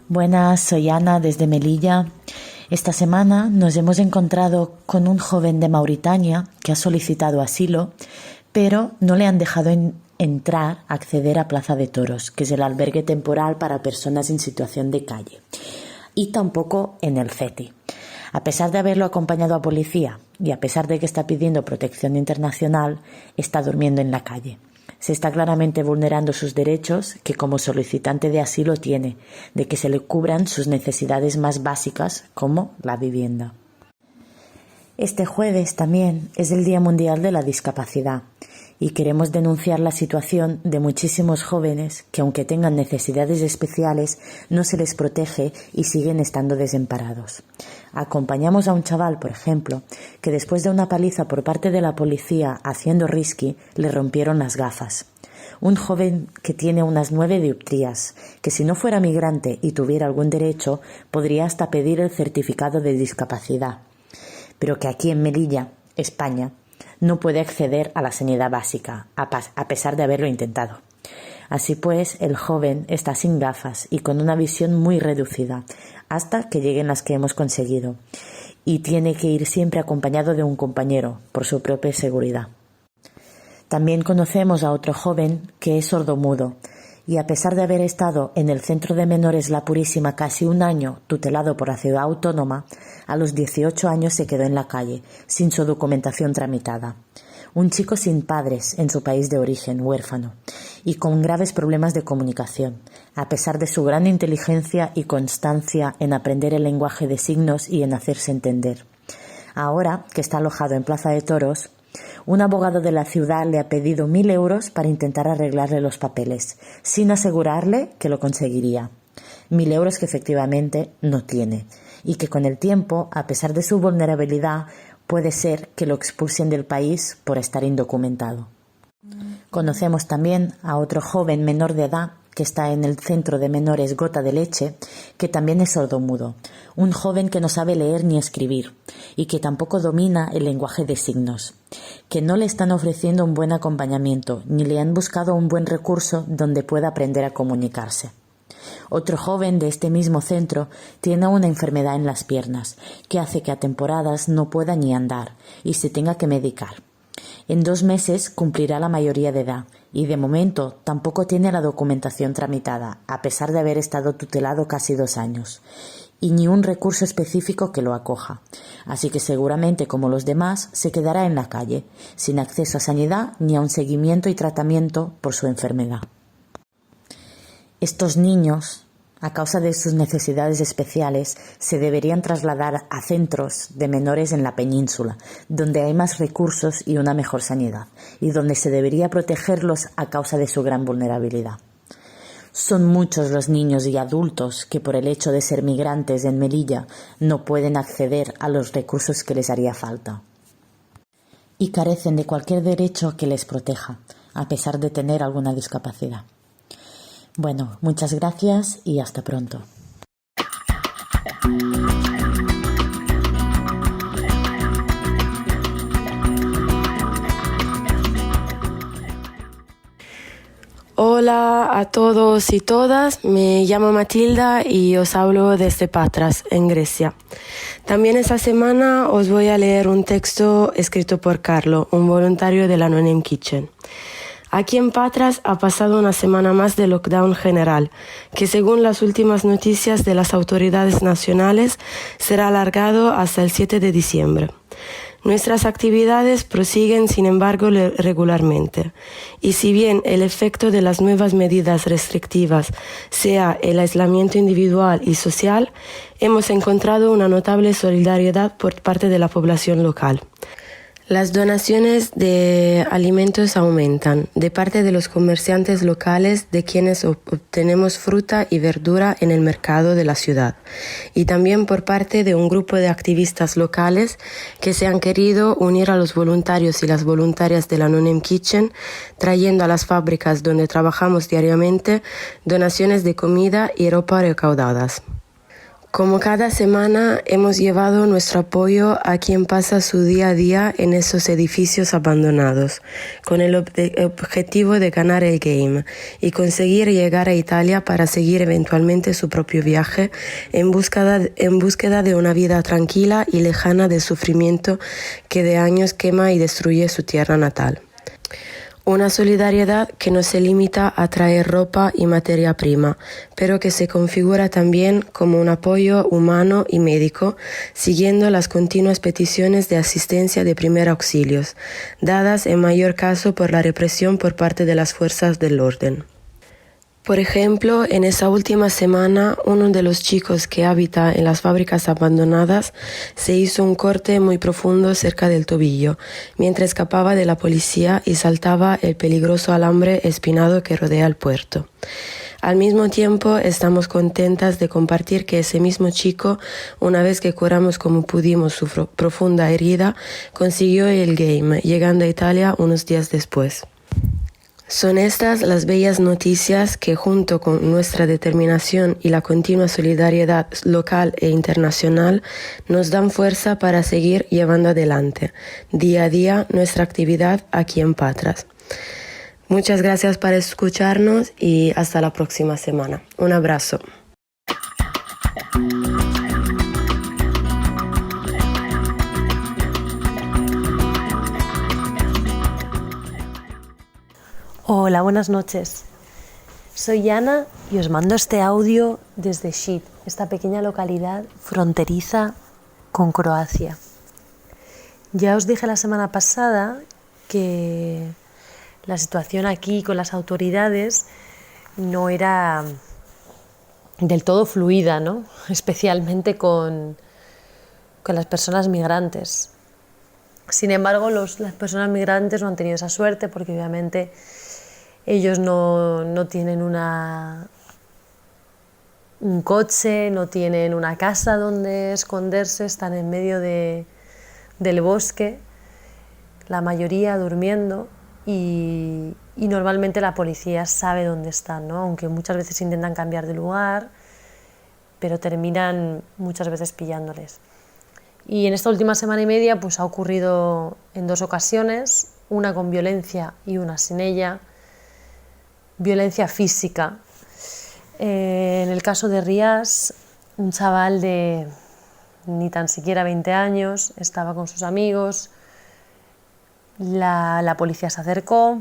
Buenas, soy Ana desde Melilla. Esta semana nos hemos encontrado con un joven de Mauritania que ha solicitado asilo, pero no le han dejado acceder a Plaza de Toros, que es el albergue temporal para personas en situación de calle, y tampoco en el CETI. A pesar de haberlo acompañado a policía y a pesar de que está pidiendo protección internacional, está durmiendo en la calle. Se está claramente vulnerando sus derechos que como solicitante de asilo tiene, de que se le cubran sus necesidades más básicas como la vivienda. Este jueves también es el Día Mundial de la Discapacidad y queremos denunciar la situación de muchísimos jóvenes que aunque tengan necesidades especiales no se les protege y siguen estando desamparados. Acompañamos a un chaval, por ejemplo, que después de una paliza por parte de la policía haciendo risky, le rompieron las gafas. Un joven que tiene unas 9 dioptrías, que si no fuera migrante y tuviera algún derecho, podría hasta pedir el certificado de discapacidad, pero que aquí en Melilla, España, no puede acceder a la sanidad básica, a pesar de haberlo intentado. Así pues, el joven está sin gafas y con una visión muy reducida, hasta que lleguen las que hemos conseguido, y tiene que ir siempre acompañado de un compañero, por su propia seguridad. También conocemos a otro joven que es sordomudo, y a pesar de haber estado en el Centro de Menores La Purísima casi un año tutelado por la ciudad autónoma, a los 18 años se quedó en la calle, sin su documentación tramitada. Un chico sin padres en su país de origen, huérfano, y con graves problemas de comunicación, a pesar de su gran inteligencia y constancia en aprender el lenguaje de signos y en hacerse entender. Ahora, que está alojado en Plaza de Toros, un abogado de la ciudad le ha pedido 1.000 euros para intentar arreglarle los papeles, sin asegurarle que lo conseguiría. 1.000 euros que efectivamente no tiene, y que con el tiempo, a pesar de su vulnerabilidad, puede ser que lo expulsen del país por estar indocumentado. Conocemos también a otro joven menor de edad que está en el centro de menores Gota de Leche, que también es sordomudo, un joven que no sabe leer ni escribir y que tampoco domina el lenguaje de signos, que no le están ofreciendo un buen acompañamiento ni le han buscado un buen recurso donde pueda aprender a comunicarse. Otro joven de este mismo centro tiene una enfermedad en las piernas que hace que a temporadas no pueda ni andar y se tenga que medicar. En 2 meses cumplirá la mayoría de edad y de momento tampoco tiene la documentación tramitada, a pesar de haber estado tutelado casi 2 años, y ni un recurso específico que lo acoja. Así que seguramente, como los demás, se quedará en la calle, sin acceso a sanidad ni a un seguimiento y tratamiento por su enfermedad. Estos niños, a causa de sus necesidades especiales, se deberían trasladar a centros de menores en la península, donde hay más recursos y una mejor sanidad, y donde se debería protegerlos a causa de su gran vulnerabilidad. Son muchos los niños y adultos que por el hecho de ser migrantes en Melilla no pueden acceder a los recursos que les haría falta. Y carecen de cualquier derecho que les proteja, a pesar de tener alguna discapacidad. Bueno, muchas gracias y hasta pronto. Hola a todos y todas, me llamo Matilda y os hablo desde Patras, en Grecia. También esta semana os voy a leer un texto escrito por Carlo, un voluntario de la No-Name Kitchen. Aquí en Patras ha pasado una semana más de lockdown general, que según las últimas noticias de las autoridades nacionales será alargado hasta el 7 de diciembre. Nuestras actividades prosiguen, sin embargo, regularmente. Y si bien el efecto de las nuevas medidas restrictivas sea el aislamiento individual y social, hemos encontrado una notable solidaridad por parte de la población local. Las donaciones de alimentos aumentan de parte de los comerciantes locales de quienes obtenemos fruta y verdura en el mercado de la ciudad y también por parte de un grupo de activistas locales que se han querido unir a los voluntarios y las voluntarias de la No-Name Kitchen, trayendo a las fábricas donde trabajamos diariamente donaciones de comida y ropa recaudadas. Como cada semana hemos llevado nuestro apoyo a quien pasa su día a día en esos edificios abandonados, con el objetivo de ganar el game y conseguir llegar a Italia para seguir eventualmente su propio viaje en búsqueda de una vida tranquila y lejana del sufrimiento que de años quema y destruye su tierra natal. Una solidaridad que no se limita a traer ropa y materia prima, pero que se configura también como un apoyo humano y médico, siguiendo las continuas peticiones de asistencia de primeros auxilios, dadas en mayor caso por la represión por parte de las fuerzas del orden. Por ejemplo, en esa última semana, uno de los chicos que habita en las fábricas abandonadas se hizo un corte muy profundo cerca del tobillo, mientras escapaba de la policía y saltaba el peligroso alambre espinado que rodea el puerto. Al mismo tiempo, estamos contentas de compartir que ese mismo chico, una vez que curamos como pudimos su profunda herida, consiguió el game, llegando a Italia unos días después. Son estas las bellas noticias que, junto con nuestra determinación y la continua solidaridad local e internacional, nos dan fuerza para seguir llevando adelante, día a día, nuestra actividad aquí en Patras. Muchas gracias por escucharnos y hasta la próxima semana. Un abrazo. Hola, buenas noches. Soy Ana y os mando este audio desde Šid, esta pequeña localidad fronteriza con Croacia. Ya os dije la semana pasada que la situación aquí con las autoridades no era del todo fluida, ¿no? Especialmente con las personas migrantes. Sin embargo, las personas migrantes no han tenido esa suerte porque obviamente ellos no tienen un coche, no tienen una casa donde esconderse, están en medio del bosque, la mayoría durmiendo y normalmente la policía sabe dónde están, ¿no? Aunque muchas veces intentan cambiar de lugar, pero terminan muchas veces pillándoles. Y en esta última semana y media pues ha ocurrido en 2 ocasiones, una con violencia y una sin ella. Violencia física. En el caso de Rias, un chaval de ni tan siquiera 20 años, estaba con sus amigos, la policía se acercó,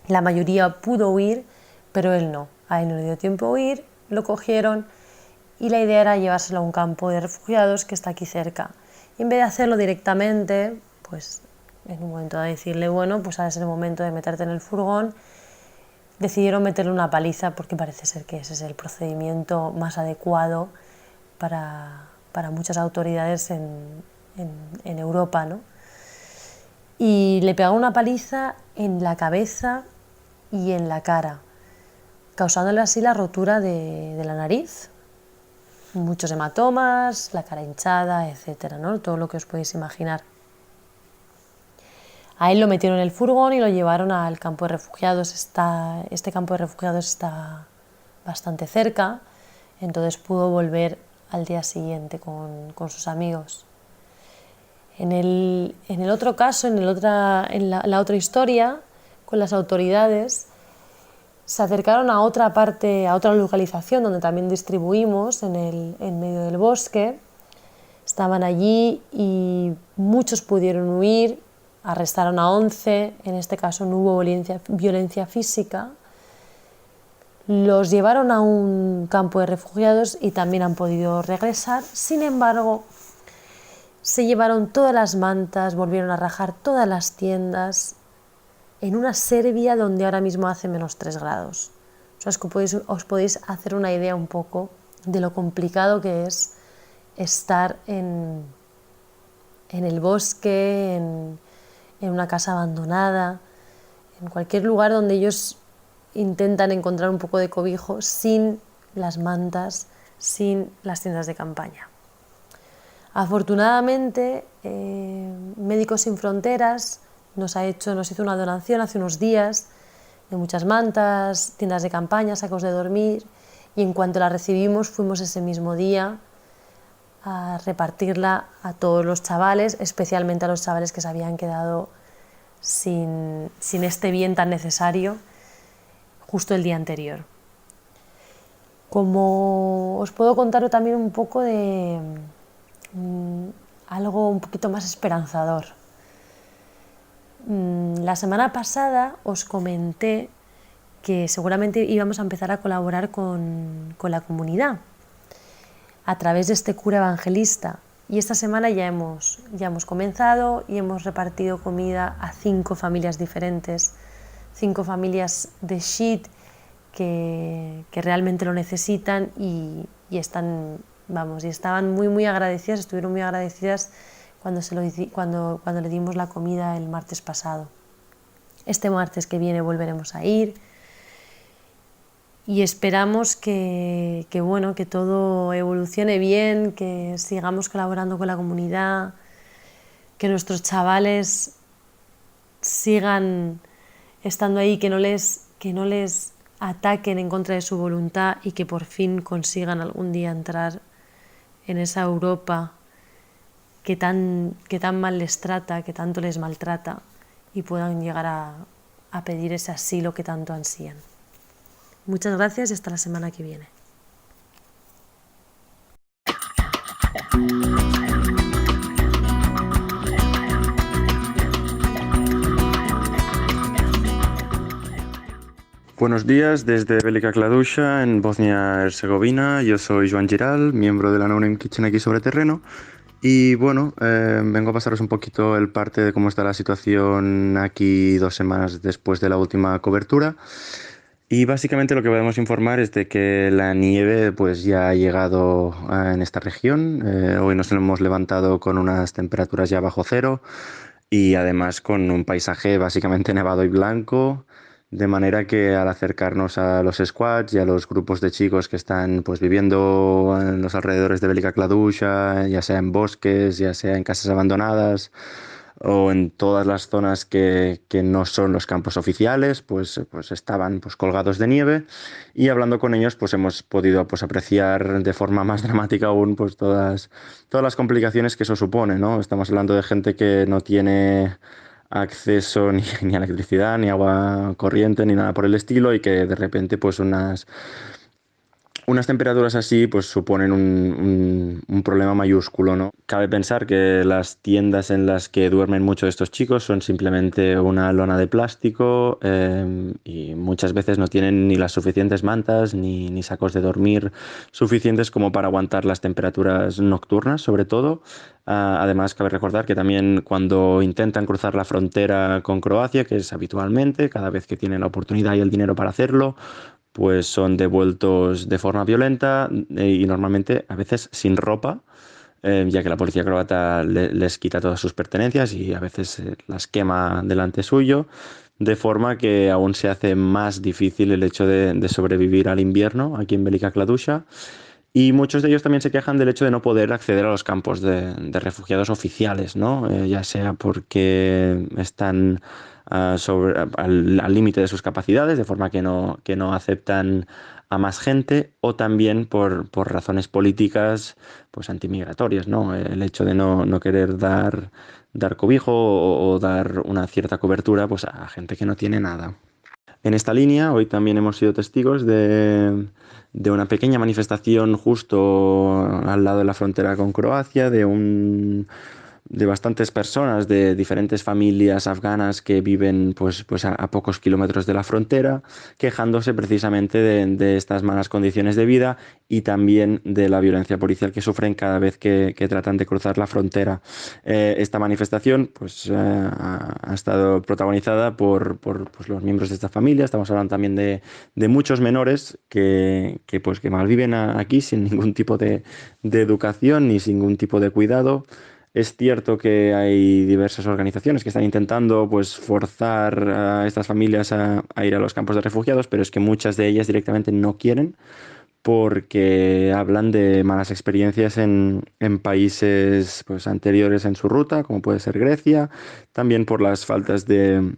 la mayoría pudo huir, pero él no. A él no le dio tiempo a huir, lo cogieron y la idea era llevárselo a un campo de refugiados que está aquí cerca. Y en vez de hacerlo directamente, pues en un momento de decirle, bueno, pues ahora es el momento de meterte en el furgón, decidieron meterle una paliza porque parece ser que ese es el procedimiento más adecuado para muchas autoridades en Europa, ¿no? Y le pegaron una paliza en la cabeza y en la cara, causándole así la rotura de la nariz, muchos hematomas, la cara hinchada, etcétera, ¿no? Todo lo que os podéis imaginar. A él lo metieron en el furgón y lo llevaron al campo de refugiados. Este campo de refugiados está bastante cerca, entonces pudo volver al día siguiente con sus amigos. En el otro caso, en la otra historia, con las autoridades, se acercaron a otra parte, a otra localización donde también distribuimos, en medio del bosque. Estaban allí y muchos pudieron huir. Arrestaron a 11, en este caso no hubo violencia física. Los llevaron a un campo de refugiados y también han podido regresar. Sin embargo, se llevaron todas las mantas, volvieron a rajar todas las tiendas en una Serbia donde ahora mismo hace -3 grados. O sea, os podéis hacer una idea un poco de lo complicado que es estar en el bosque, en una casa abandonada, en cualquier lugar donde ellos intentan encontrar un poco de cobijo sin las mantas, sin las tiendas de campaña. Afortunadamente, Médicos Sin Fronteras nos hizo una donación hace unos días de muchas mantas, tiendas de campaña, sacos de dormir, y en cuanto la recibimos fuimos ese mismo día a repartirla a todos los chavales, especialmente a los chavales que se habían quedado sin este bien tan necesario justo el día anterior. Como os puedo contar también un poco de algo un poquito más esperanzador. La semana pasada os comenté que seguramente íbamos a empezar a colaborar con la comunidad a través de este cura evangelista, y esta semana ya hemos comenzado y hemos repartido comida a 5 familias diferentes, 5 familias de Shit que realmente lo necesitan y estaban muy agradecidas, estuvieron muy agradecidas cuando le dimos la comida el martes pasado. Este martes que viene volveremos a ir. Y esperamos que todo evolucione bien, que sigamos colaborando con la comunidad, que nuestros chavales sigan estando ahí, que no les ataquen en contra de su voluntad y que por fin consigan algún día entrar en esa Europa que tan mal les trata, que tanto les maltrata, y puedan llegar a pedir ese asilo que tanto ansían. Muchas gracias y hasta la semana que viene. Buenos días desde Velika Kladuša, en Bosnia-Herzegovina. Yo soy Joan Giral, miembro de la No Name Kitchen aquí sobre terreno. Y bueno, vengo a pasaros un poquito el parte de cómo está la situación aquí 2 semanas después de la última cobertura. Y básicamente lo que podemos informar es de que la nieve pues ya ha llegado en esta región. Hoy nos hemos levantado con unas temperaturas ya bajo cero y además con un paisaje básicamente nevado y blanco, de manera que al acercarnos a los squads y a los grupos de chicos que están pues viviendo en los alrededores de Velika Kladuša, ya sea en bosques, ya sea en casas abandonadas o en todas las zonas que no son los campos oficiales, pues estaban pues colgados de nieve, y hablando con ellos pues hemos podido pues apreciar de forma más dramática aún pues todas las complicaciones que eso supone, ¿no? Estamos hablando de gente que no tiene acceso ni a electricidad, ni agua corriente, ni nada por el estilo, y que de repente pues unas temperaturas así pues suponen un problema mayúsculo, ¿no? Cabe pensar que las tiendas en las que duermen muchos de estos chicos son simplemente una lona de plástico, y muchas veces no tienen ni las suficientes mantas ni sacos de dormir suficientes como para aguantar las temperaturas nocturnas, sobre todo. Además, cabe recordar que también cuando intentan cruzar la frontera con Croacia, que es habitualmente, cada vez que tienen la oportunidad y el dinero para hacerlo, pues son devueltos de forma violenta, y normalmente a veces sin ropa, ya que la policía croata les quita todas sus pertenencias y a veces las quema delante suyo, de forma que aún se hace más difícil el hecho de sobrevivir al invierno aquí en Velika Kladuša. Y muchos de ellos también se quejan del hecho de no poder acceder a los campos de refugiados oficiales, ¿no? Ya sea porque están al límite de sus capacidades, de forma que no aceptan a más gente, o también por razones políticas pues antimigratorias, ¿no? El hecho de no querer dar cobijo o dar una cierta cobertura pues a gente que no tiene nada. En esta línea, hoy también hemos sido testigos de una pequeña manifestación justo al lado de la frontera con Croacia, de bastantes personas de diferentes familias afganas que viven pues a pocos kilómetros de la frontera, quejándose precisamente de estas malas condiciones de vida y también de la violencia policial que sufren cada vez que tratan de cruzar la frontera. Esta manifestación pues ha estado protagonizada por pues, los miembros de esta familia. Estamos hablando también de muchos menores que malviven aquí sin ningún tipo de educación ni sin ningún tipo de cuidado. Es cierto que hay diversas organizaciones que están intentando pues, forzar a estas familias a ir a los campos de refugiados, pero es que muchas de ellas directamente no quieren, porque hablan de malas experiencias en países pues, anteriores en su ruta, como puede ser Grecia, también por las faltas de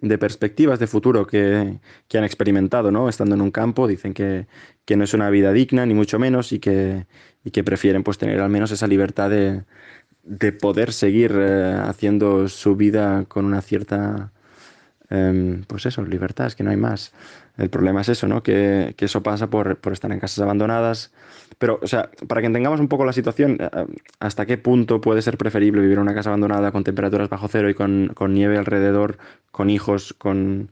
de perspectivas de futuro que han experimentado, ¿no? Estando en un campo, dicen que no es una vida digna, ni mucho menos, y que prefieren pues tener al menos esa libertad de poder seguir haciendo su vida con una cierta, pues eso, libertad, es que no hay más. El problema es eso, ¿no? Que eso pasa por estar en casas abandonadas. Pero, o sea, para que entendamos un poco la situación, ¿hasta qué punto puede ser preferible vivir en una casa abandonada con temperaturas bajo cero y con nieve alrededor, con hijos, con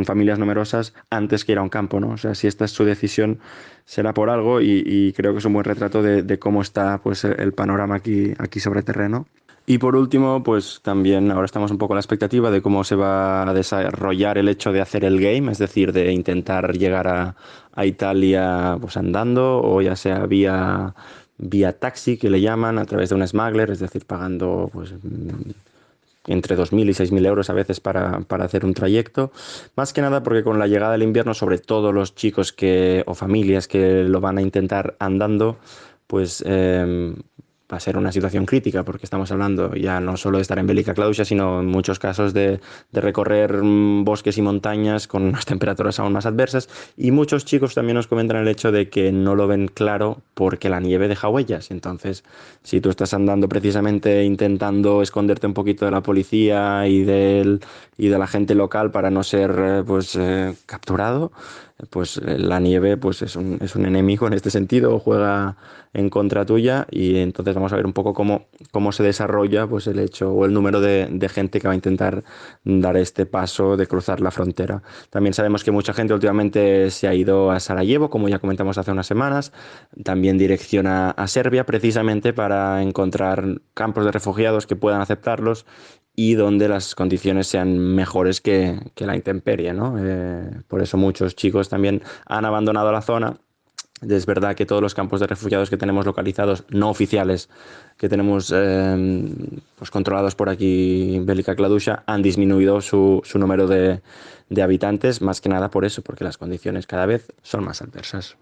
familias numerosas, antes que ir a un campo, ¿no? O sea, si esta es su decisión, será por algo y creo que es un buen retrato de cómo está pues, el panorama aquí sobre terreno. Y por último, pues también ahora estamos un poco a la expectativa de cómo se va a desarrollar el hecho de hacer el game, es decir, de intentar llegar a Italia pues andando o ya sea vía taxi, que le llaman, a través de un smuggler, es decir, pagando pues entre 2.000 y 6.000 euros a veces para hacer un trayecto. Más que nada porque con la llegada del invierno, sobre todo los chicos o familias que lo van a intentar andando, pues va a ser una situación crítica, porque estamos hablando ya no solo de estar en Velika Kladuša, sino en muchos casos de recorrer bosques y montañas con unas temperaturas aún más adversas. Y muchos chicos también nos comentan el hecho de que no lo ven claro porque la nieve deja huellas. Entonces, si tú estás andando precisamente intentando esconderte un poquito de la policía y de la gente local para no ser capturado, pues la nieve pues es un enemigo en este sentido, juega en contra tuya, y entonces vamos a ver un poco cómo se desarrolla pues el hecho o el número de gente que va a intentar dar este paso de cruzar la frontera. También sabemos que mucha gente últimamente se ha ido a Sarajevo, como ya comentamos hace unas semanas, también direcciona a Serbia precisamente para encontrar campos de refugiados que puedan aceptarlos y donde las condiciones sean mejores que la intemperie, ¿no? Por eso muchos chicos también han abandonado la zona. Es verdad que todos los campos de refugiados que tenemos localizados, no oficiales, que tenemos pues controlados por aquí en Velika Kladuša, han disminuido su número de habitantes, más que nada por eso, porque las condiciones cada vez son más adversas.